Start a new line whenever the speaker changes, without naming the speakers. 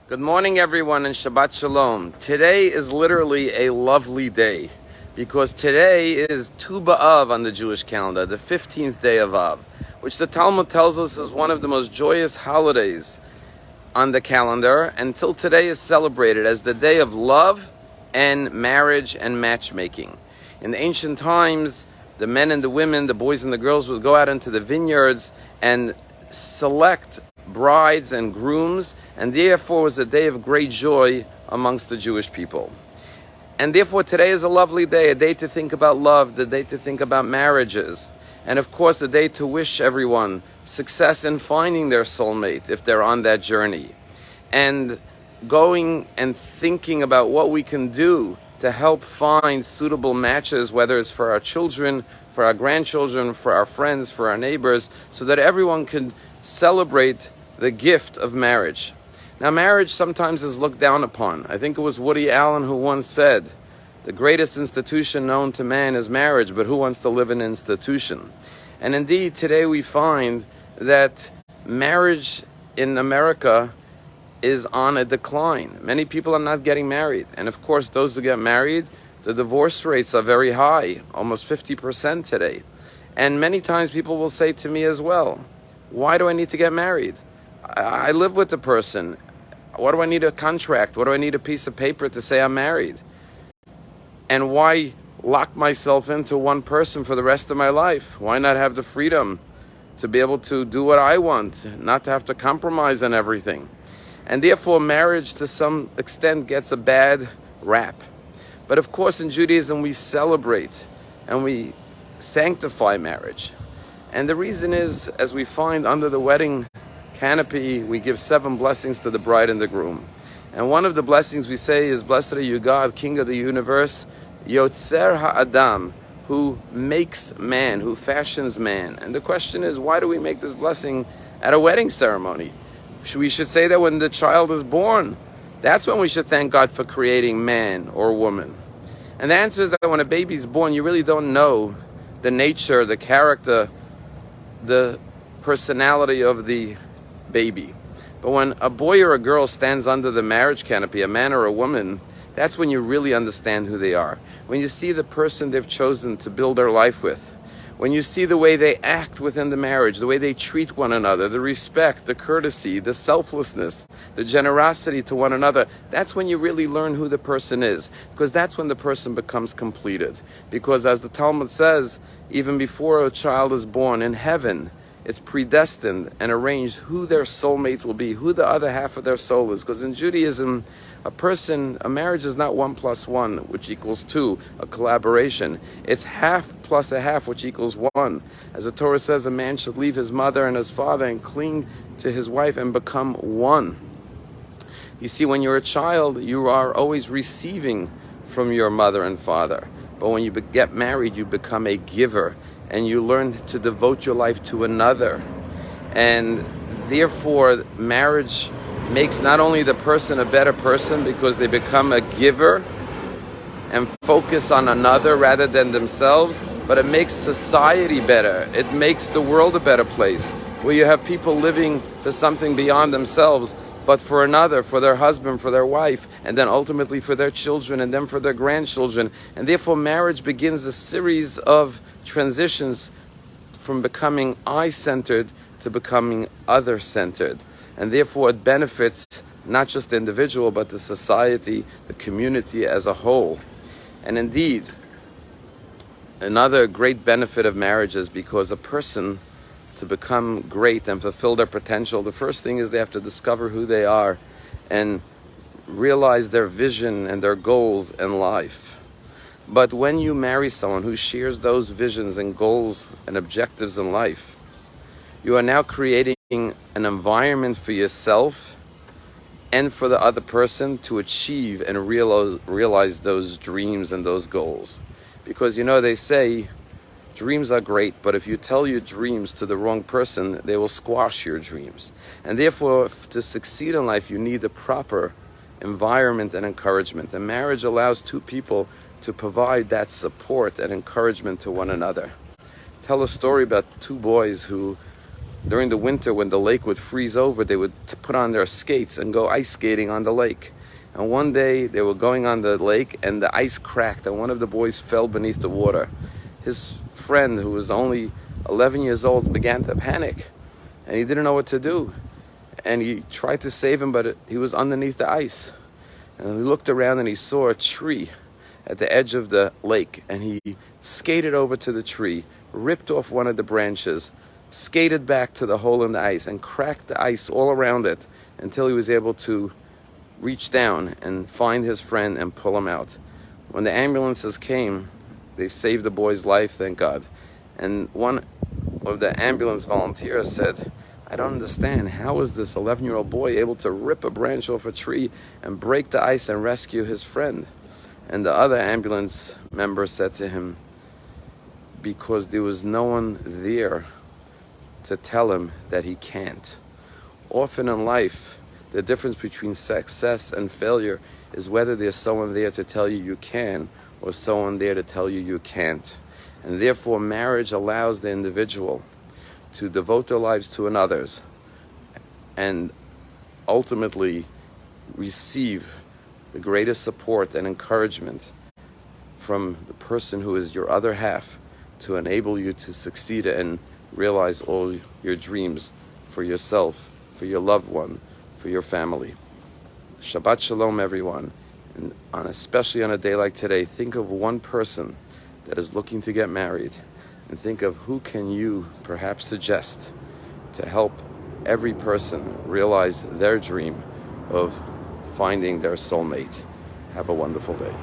Good morning, everyone, and Shabbat Shalom. Today is literally a lovely day because today is Tu B'Av on the Jewish calendar, the 15th day of Av, which the Talmud tells us is one of the most joyous holidays on the calendar, until today is celebrated as the day of love and marriage and matchmaking. In the ancient times, the men and the women, the boys and the girls would go out into the vineyards and select brides and grooms, and therefore was a day of great joy amongst the Jewish people. And therefore today is a lovely day, a day to think about love, the day to think about marriages, and of course a day to wish everyone success in finding their soulmate if they're on that journey, and going and thinking about what we can do to help find suitable matches, whether it's for our children, for our grandchildren, for our friends, for our neighbors, so that everyone can celebrate the gift of marriage. Now, marriage sometimes is looked down upon. I think it was Woody Allen who once said, the greatest institution known to man is marriage, but who wants to live in an institution? And indeed, today we find that marriage in America is on a decline. Many people are not getting married. And of course, those who get married, the divorce rates are very high, almost 50% today. And many times people will say to me as well, why do I need to get married? I live with the person. What do I need a contract? What do I need a piece of paper to say I'm married? And why lock myself into one person for the rest of my life? Why not have the freedom to be able to do what I want, not to have to compromise on everything? And therefore marriage to some extent gets a bad rap. But of course in Judaism we celebrate and we sanctify marriage. And the reason is, as we find under the wedding canopy, we give 7 blessings to the bride and the groom. And one of the blessings we say is, blessed are you, God, King of the universe, Yotzer HaAdam, who makes man, who fashions man. And the question is, why do we make this blessing at a wedding ceremony? We should say that when the child is born. That's when we should thank God for creating man or woman. And the answer is that when a baby's born, you really don't know the nature, the character, the personality of the baby. But when a boy or a girl stands under the marriage canopy, a man or a woman, that's when you really understand who they are. When you see the person they've chosen to build their life with, when you see the way they act within the marriage, the way they treat one another, the respect, the courtesy, the selflessness, the generosity to one another, that's when you really learn who the person is, because that's when the person becomes completed. Because as the Talmud says, even before a child is born in heaven, it's predestined and arranged who their soulmate will be, who the other half of their soul is. Because in Judaism, a marriage is not 1 + 1, which equals 2, a collaboration. It's half plus a half, which equals 1. As the Torah says, a man should leave his mother and his father and cling to his wife and become one. You see, when you're a child, you are always receiving from your mother and father. But when you get married, you become a giver. And you learn to devote your life to another. And therefore, marriage makes not only the person a better person because they become a giver and focus on another rather than themselves, but it makes society better. It makes the world a better place, where you have people living for something beyond themselves, but for another, for their husband, for their wife, and then ultimately for their children, and then for their grandchildren. And therefore marriage begins a series of transitions from becoming I-centered to becoming other-centered. And therefore it benefits not just the individual, but the society, the community as a whole. And indeed, another great benefit of marriage is because a person, to become great and fulfill their potential, the first thing is they have to discover who they are and realize their vision and their goals in life. But when you marry someone who shares those visions and goals and objectives in life, you are now creating an environment for yourself and for the other person to achieve and realize those dreams and those goals. Because they say, dreams are great, but if you tell your dreams to the wrong person, they will squash your dreams. And therefore, to succeed in life, you need the proper environment and encouragement. And marriage allows two people to provide that support and encouragement to one another. Tell a story about 2 boys who during the winter when the lake would freeze over, they would put on their skates and go ice skating on the lake. And one day they were going on the lake and the ice cracked and one of the boys fell beneath the water. His friend, who was only 11 years old, began to panic and he didn't know what to do. And he tried to save him, but he was underneath the ice. And he looked around and he saw a tree at the edge of the lake, and he skated over to the tree, ripped off one of the branches, skated back to the hole in the ice and cracked the ice all around it until he was able to reach down and find his friend and pull him out. When the ambulances came, they saved the boy's life, thank God. And one of the ambulance volunteers said, I don't understand, how is this 11-year-old boy able to rip a branch off a tree and break the ice and rescue his friend? And the other ambulance member said to him, because there was no one there to tell him that he can't. Often in life, the difference between success and failure is whether there's someone there to tell you you can or someone there to tell you you can't. And therefore, marriage allows the individual to devote their lives to another's and ultimately receive the greatest support and encouragement from the person who is your other half to enable you to succeed and realize all your dreams for yourself, for your loved one, for your family. Shabbat Shalom, everyone. And especially on a day like today, think of one person that is looking to get married and think of who can you perhaps suggest to help every person realize their dream of finding their soulmate. Have a wonderful day.